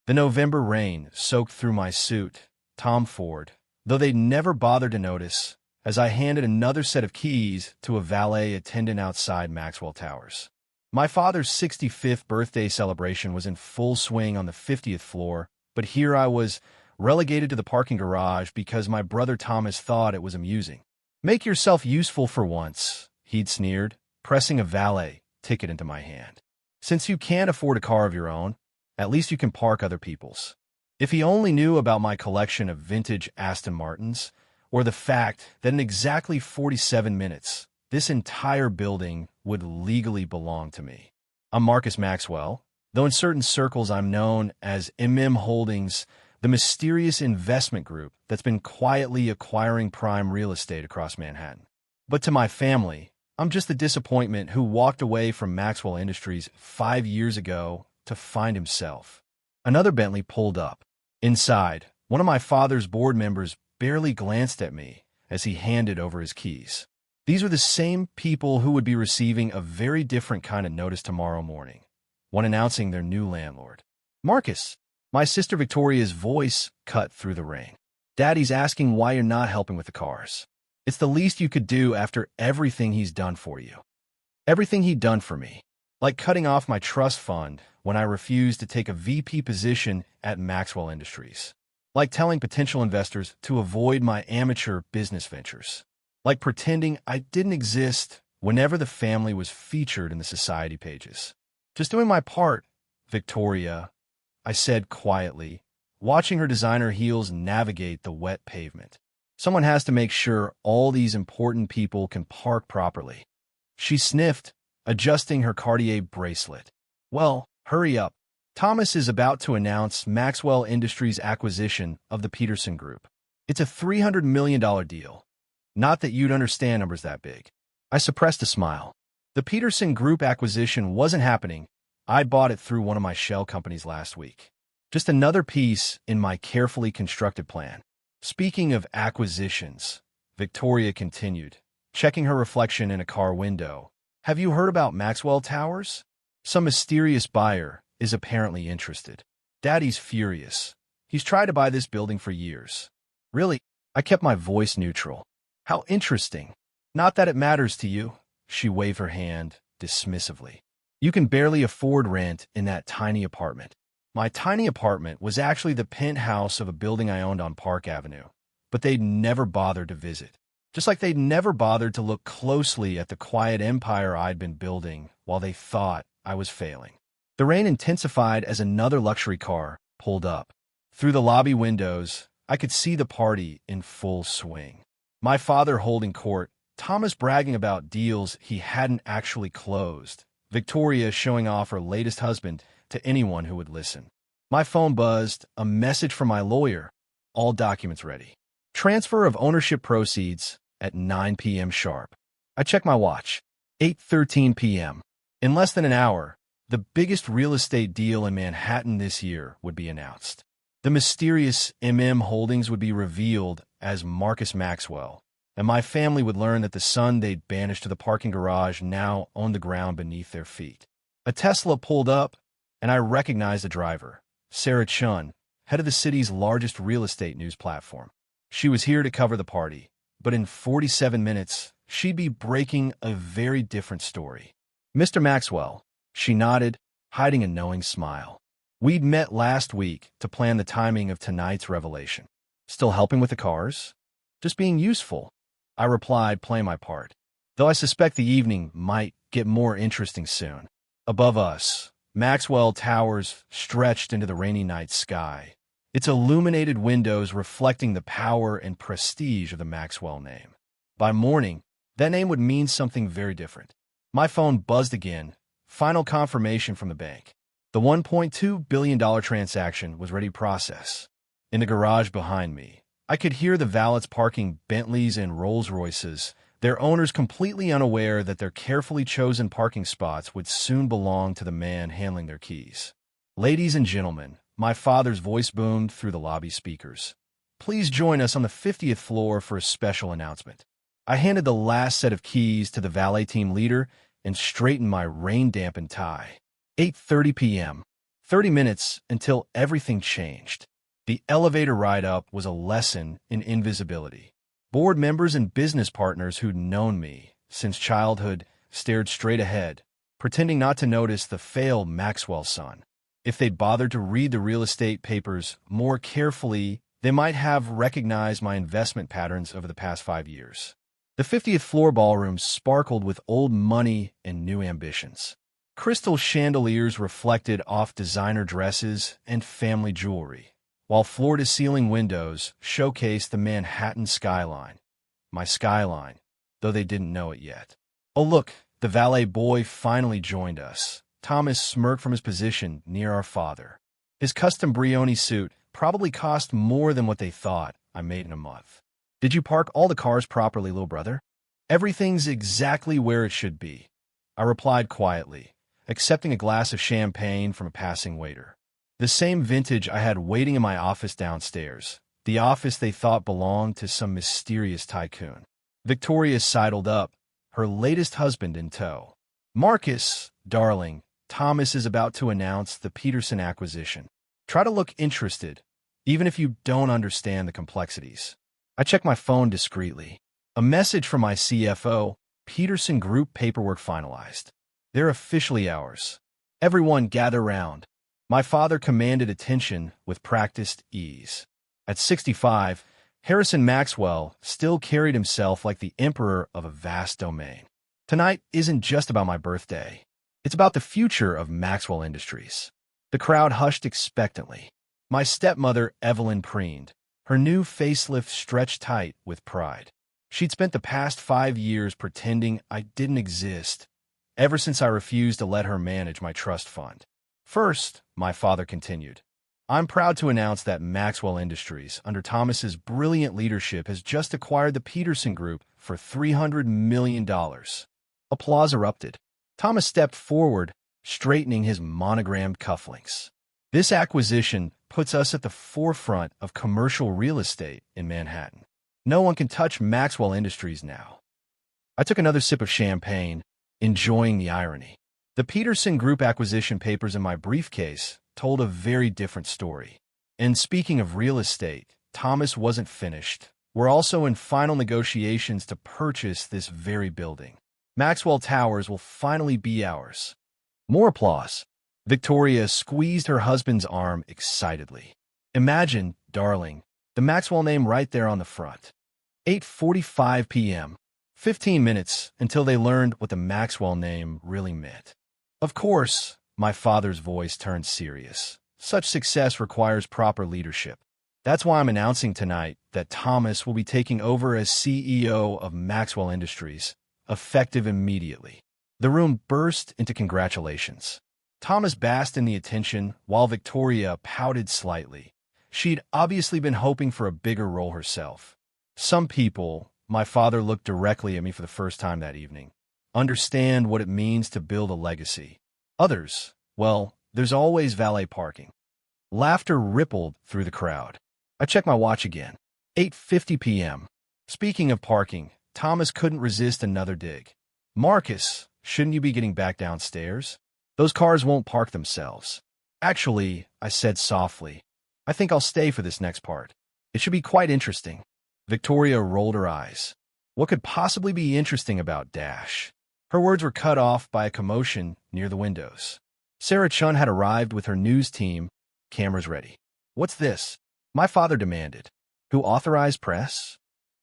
The November rain soaked through my suit, Tom Ford, though they'd never bothered to notice, as I handed another set of keys to a valet attendant outside Maxwell Towers. My father's 65th birthday celebration was in full swing on the 50th floor, but here I was, relegated to the parking garage because my brother Thomas thought it was amusing. "Make yourself useful for once," he'd sneered, pressing a valet ticket into my hand. "Since you can't afford a car of your own, at least you can park other people's." If he only knew about my collection of vintage Aston Martins, or the fact that in exactly 47 minutes, this entire building would legally belong to me. I'm Marcus Maxwell, though in certain circles I'm known as Holdings, the mysterious investment group that's been quietly acquiring prime real estate across Manhattan. But to my family, I'm just the disappointment who walked away from Maxwell Industries 5 years ago to find himself. Another Bentley pulled up. Inside, one of my father's board members barely glanced at me as he handed over his keys. These were the same people who would be receiving a very different kind of notice tomorrow morning, one announcing their new landlord. "Marcus," my sister Victoria's voice cut through the rain. "Daddy's asking why you're not helping with the cars. It's the least you could do after everything he's done for you." Everything he'd done for me. Like cutting off my trust fund when I refused to take a VP position at Maxwell Industries. Like telling potential investors to avoid my amateur business ventures. Like pretending I didn't exist whenever the family was featured in the society pages. "Just doing my part, Victoria," I said quietly, watching her designer heels navigate the wet pavement. "Someone has to make sure all these important people can park properly." She sniffed, adjusting her Cartier bracelet. "Well, hurry up. Thomas is about to announce Maxwell Industries' acquisition of the Peterson Group. It's a $300 million deal. Not that you'd understand numbers that big." I suppressed a smile. The Peterson Group acquisition wasn't happening. I bought it through one of my shell companies last week. Just another piece in my carefully constructed plan. "Speaking of acquisitions," Victoria continued, checking her reflection in a car window, "have you heard about Maxwell Towers? Some mysterious buyer is apparently interested. Daddy's furious. He's tried to buy this building for years." "Really?" I kept my voice neutral. "How interesting. Not that it matters to you." She waved her hand dismissively. "You can barely afford rent in that tiny apartment." My tiny apartment was actually the penthouse of a building I owned on Park Avenue, but they'd never bothered to visit. Just like they'd never bothered to look closely at the quiet empire I'd been building while they thought I was failing. The rain intensified as another luxury car pulled up. Through the lobby windows, I could see the party in full swing. My father holding court, Thomas bragging about deals he hadn't actually closed, Victoria showing off her latest husband to anyone who would listen. My phone buzzed, a message from my lawyer, "All documents ready. Transfer of ownership proceeds at 9 p.m. sharp." I checked my watch. 8:13 p.m. In less than an hour, the biggest real estate deal in Manhattan this year would be announced. The mysterious Holdings would be revealed as Marcus Maxwell, and my family would learn that the son they'd banished to the parking garage now owned the ground beneath their feet. A Tesla pulled up, and I recognized the driver, Sarah Chun, head of the city's largest real estate news platform. She was here to cover the party, but in 47 minutes, she'd be breaking a very different story. "Mr. Maxwell," she nodded, hiding a knowing smile. "We'd met last week to plan the timing of tonight's revelation." "Still helping with the cars?" "Just being useful," I replied, playing my part, though I suspect the evening might get more interesting soon. Above us, Maxwell Towers stretched into the rainy night sky, its illuminated windows reflecting the power and prestige of the Maxwell name. By morning, that name would mean something very different. My phone buzzed again, final confirmation from the bank. The $1.2 billion transaction was ready to process. In the garage behind me, I could hear the valets parking Bentleys and Rolls-Royces, their owners completely unaware that their carefully chosen parking spots would soon belong to the man handling their keys. "Ladies and gentlemen," my father's voice boomed through the lobby speakers. "Please join us on the 50th floor for a special announcement." I handed the last set of keys to the valet team leader and straightened my rain-dampened tie. 8:30 p.m. 30 minutes until everything changed. The elevator ride up was a lesson in invisibility. Board members and business partners who'd known me since childhood stared straight ahead, pretending not to notice the failed Maxwell son. If they'd bothered to read the real estate papers more carefully, they might have recognized my investment patterns over the past 5 years. The 50th floor ballroom sparkled with old money and new ambitions. Crystal chandeliers reflected off designer dresses and family jewelry, while floor-to-ceiling windows showcased the Manhattan skyline. My skyline, though they didn't know it yet. Oh look, the valet boy finally joined us. Thomas smirked from his position near our father. His custom Brioni suit probably cost more than what they thought I made in a month. Did you park all the cars properly, little brother? Everything's exactly where it should be, I replied quietly, accepting a glass of champagne from a passing waiter. The same vintage I had waiting in my office downstairs, the office they thought belonged to some mysterious tycoon. Victoria sidled up, her latest husband in tow. Marcus, darling, Thomas is about to announce the Peterson acquisition. Try to look interested, even if you don't understand the complexities. I checked my phone discreetly. A message from my CFO, Peterson Group paperwork finalized. They're officially ours. Everyone gather round. My father commanded attention with practiced ease. At 65, Harrison Maxwell still carried himself like the emperor of a vast domain. Tonight isn't just about my birthday. It's about the future of Maxwell Industries. The crowd hushed expectantly. My stepmother, Evelyn, preened. Her new facelift stretched tight with pride. She'd spent the past 5 years pretending I didn't exist, ever since I refused to let her manage my trust fund. First, my father continued, I'm proud to announce that Maxwell Industries, under Thomas's brilliant leadership, has just acquired the Peterson Group for $300 million. Applause erupted. Thomas stepped forward, straightening his monogrammed cufflinks. This acquisition puts us at the forefront of commercial real estate in Manhattan. No one can touch Maxwell Industries now. I took another sip of champagne, enjoying the irony. The Peterson Group acquisition papers in my briefcase told a very different story. And speaking of real estate, Thomas wasn't finished. We're also in final negotiations to purchase this very building. Maxwell Towers will finally be ours. More applause. Victoria squeezed her husband's arm excitedly. Imagine, darling, the Maxwell name right there on the front. 8:45 p.m. 15 minutes until they learned what the Maxwell name really meant. Of course, my father's voice turned serious. Such success requires proper leadership. That's why I'm announcing tonight that Thomas will be taking over as CEO of Maxwell Industries, effective immediately. The room burst into congratulations. Thomas basked in the attention while Victoria pouted slightly. She'd obviously been hoping for a bigger role herself. Some people, my father looked directly at me for the first time that evening, understand what it means to build a legacy. Others, well, there's always valet parking. Laughter rippled through the crowd. I checked my watch again. 8:50 p.m. Speaking of parking, Thomas couldn't resist another dig. Marcus, shouldn't you be getting back downstairs? Those cars won't park themselves. Actually, I said softly, I think I'll stay for this next part. It should be quite interesting. Victoria rolled her eyes. What could possibly be interesting about Dash? Her words were cut off by a commotion near the windows. Sarah Chun had arrived with her news team, cameras ready. What's this? My father demanded. Who authorized press?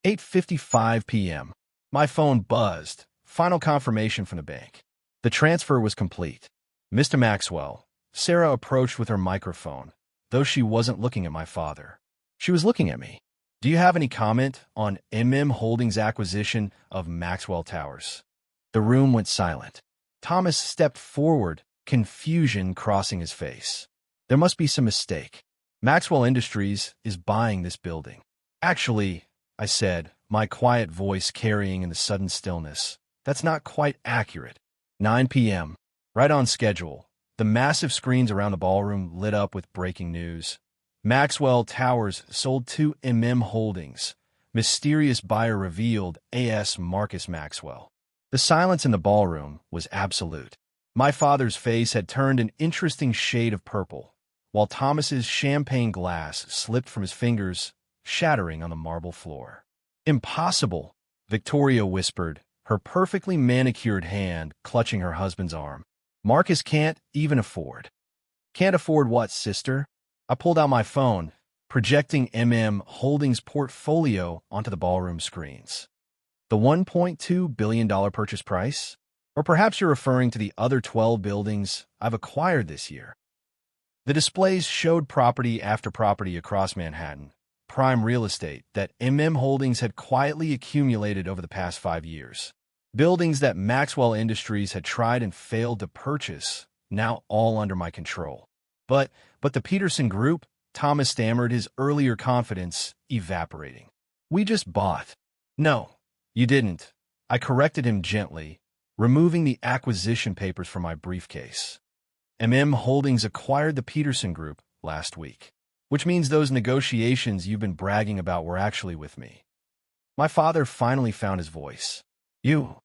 8:55 p.m. My phone buzzed. Final confirmation from the bank. The transfer was complete. Mr. Maxwell, Sarah approached with her microphone, though she wasn't looking at my father. She was looking at me. Do you have any comment on Holdings' acquisition of Maxwell Towers? The room went silent. Thomas stepped forward, confusion crossing his face. There must be some mistake. Maxwell Industries is buying this building. Actually, I said, my quiet voice carrying in the sudden stillness, that's not quite accurate. 9 p.m. Right on schedule. The massive screens around the ballroom lit up with breaking news. Maxwell Towers sold to Holdings. Mysterious buyer revealed, AS Marcus Maxwell. The silence in the ballroom was absolute. My father's face had turned an interesting shade of purple, while Thomas's champagne glass slipped from his fingers, shattering on the marble floor. "Impossible," Victoria whispered, her perfectly manicured hand clutching her husband's arm. "Marcus can't even afford." "Can't afford what, sister?" I pulled out my phone, projecting Holdings' portfolio onto the ballroom screens. "The $1.2 billion purchase price? Or perhaps you're referring to the other 12 buildings I've acquired this year." The displays showed property after property across Manhattan, prime real estate that Holdings had quietly accumulated over the past 5 years. Buildings that Maxwell Industries had tried and failed to purchase, now all under my control. But the Peterson Group, Thomas stammered, his earlier confidence evaporating. "We just bought." "No, you didn't." I corrected him gently, removing the acquisition papers from my briefcase. Holdings acquired the Peterson Group last week, which means those negotiations you've been bragging about were actually with me. My father finally found his voice. You're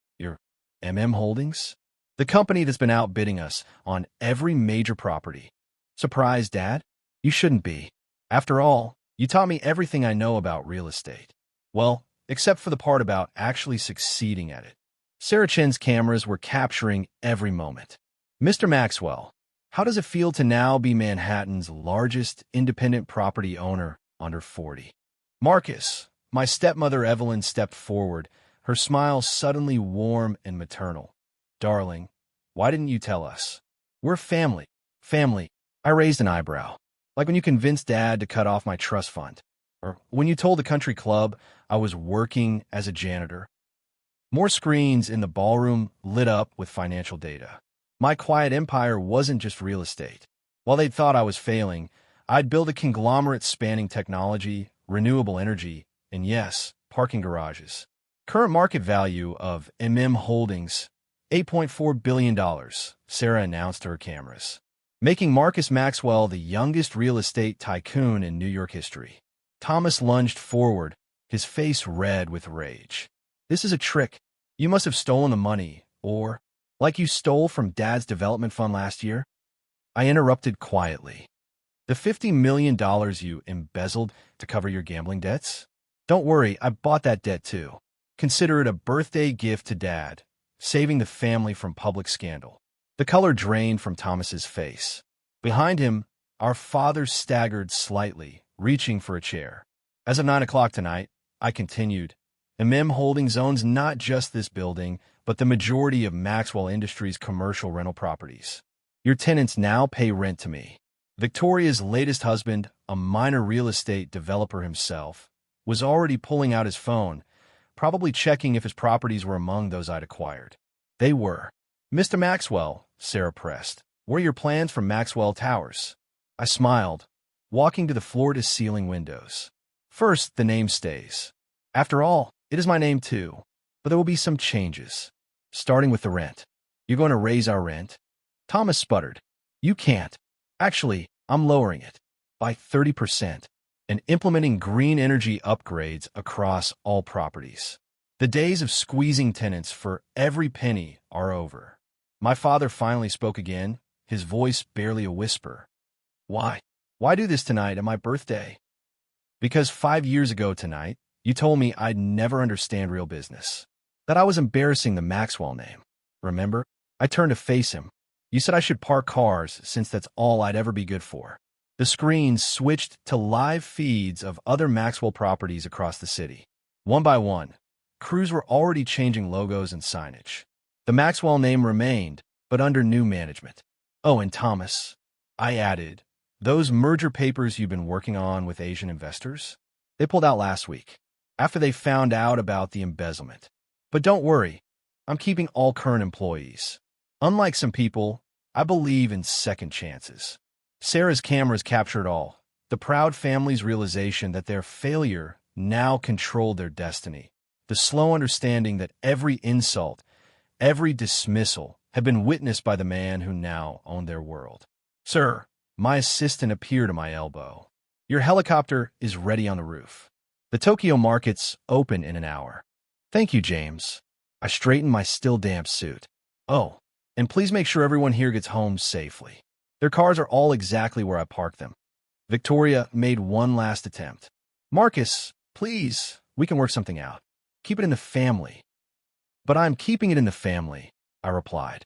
Holdings? The company that's been outbidding us on every major property." "Surprised, Dad? You shouldn't be. After all, you taught me everything I know about real estate. Well, except for the part about actually succeeding at it." Sarah Chen's cameras were capturing every moment. "Mr. Maxwell, how does it feel to now be Manhattan's largest independent property owner under 40? "Marcus," my stepmother Evelyn stepped forward, her smile suddenly warm and maternal. "Darling, why didn't you tell us? We're family." "Family?" I raised an eyebrow. "Like when you convinced Dad to cut off my trust fund. Or when you told the country club I was working as a janitor." More screens in the ballroom lit up with financial data. My quiet empire wasn't just real estate. While they'd thought I was failing, I'd built a conglomerate spanning technology, renewable energy, and yes, parking garages. Current market value of Holdings, $8.4 billion, Sarah announced to her cameras, making Marcus Maxwell the youngest real estate tycoon in New York history. Thomas lunged forward, his face red with rage. "This is a trick. You must have stolen the money, or like you stole from Dad's development fund last year." I interrupted quietly. "The $50 million you embezzled to cover your gambling debts? Don't worry, I bought that debt too. Consider it a birthday gift to Dad, saving the family from public scandal." The color drained from Thomas's face. Behind him, our father staggered slightly, reaching for a chair. "As of 9 o'clock tonight," I continued, Holdings owns not just this building, but the majority of Maxwell Industries' commercial rental properties. Your tenants now pay rent to me." Victoria's latest husband, a minor real estate developer himself, was already pulling out his phone, probably checking if his properties were among those I'd acquired. They were. "Mr. Maxwell," Sarah pressed, "what are your plans for Maxwell Towers?" I smiled, walking to the floor-to-ceiling windows. "First, the name stays. After all, it is my name too, but there will be some changes. Starting with the rent." "You're going to raise our rent?" Thomas sputtered. "You can't. Actually, I'm lowering it by 30% and implementing green energy upgrades across all properties. The days of squeezing tenants for every penny are over." My father finally spoke again, his voice barely a whisper. "Why? Why do this tonight on my birthday?" "Because 5 years ago tonight, you told me I'd never understand real business. That I was embarrassing the Maxwell name. Remember?" I turned to face him. "You said I should park cars since that's all I'd ever be good for." The screens switched to live feeds of other Maxwell properties across the city. One by one, crews were already changing logos and signage. The Maxwell name remained, but under new management. "Oh, and Thomas," I added, "those merger papers you've been working on with Asian investors? They pulled out last week, after they found out about the embezzlement. But don't worry, I'm keeping all current employees. Unlike some people, I believe in second chances." Sarah's cameras captured all. The proud family's realization that their failure now controlled their destiny. The slow understanding that every insult, every dismissal, had been witnessed by the man who now owned their world. "Sir," my assistant appeared at my elbow. "Your helicopter is ready on the roof. The Tokyo markets open in an hour." "Thank you, James." I straightened my still damp suit. "Oh, And please make sure everyone here gets home safely. Their cars are all exactly where I parked them. Victoria made one last attempt. Marcus, please, we can work something out. Keep it in the family. But I'm keeping it in the family, I replied.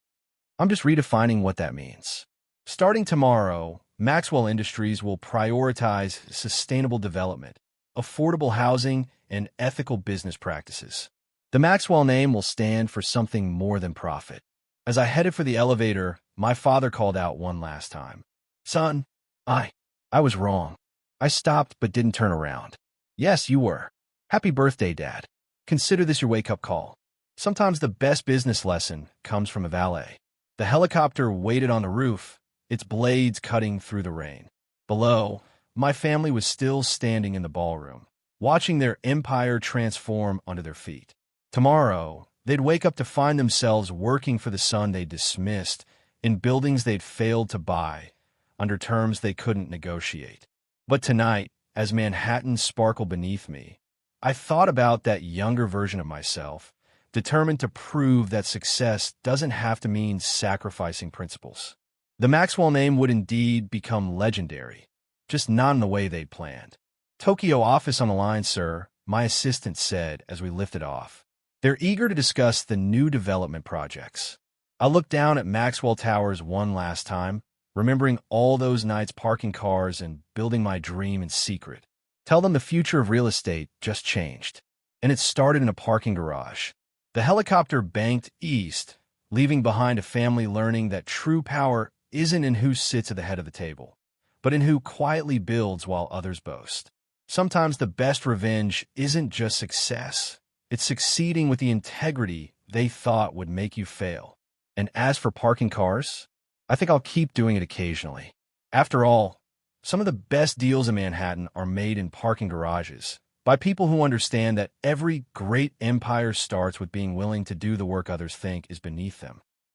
I'm just redefining what that means. Starting tomorrow, Maxwell Industries will prioritize sustainable development, affordable housing, and ethical business practices. The Maxwell name will stand for something more than profit. As I headed for the elevator, my father called out one last time. Son, I was wrong. I stopped but didn't turn around. Yes, you were. Happy birthday, Dad. Consider this your wake-up call. Sometimes the best business lesson comes from a valet. The helicopter waited on the roof, its blades cutting through the rain. Below, my family was still standing in the ballroom, watching their empire transform under their feet. Tomorrow, they'd wake up to find themselves working for the son they'd dismissed in buildings they'd failed to buy under terms they couldn't negotiate. But tonight, as Manhattan sparkled beneath me, I thought about that younger version of myself, determined to prove that success doesn't have to mean sacrificing principles. The Maxwell name would indeed become legendary, just not in the way they'd planned. Tokyo office on the line, sir, my assistant said as we lifted off. They're eager to discuss the new development projects. I looked down at Maxwell Towers one last time, remembering all those nights parking cars and building my dream in secret. Tell them the future of real estate just changed, and it started in a parking garage. The helicopter banked east, leaving behind a family learning that true power isn't in who sits at the head of the table, but in who quietly builds while others boast. Sometimes the best revenge isn't just success. It's succeeding with the integrity they thought would make you fail. And as for parking cars, I think I'll keep doing it occasionally. After all, some of the best deals in Manhattan are made in parking garages by people who understand that every great empire starts with being willing to do the work others think is beneath them.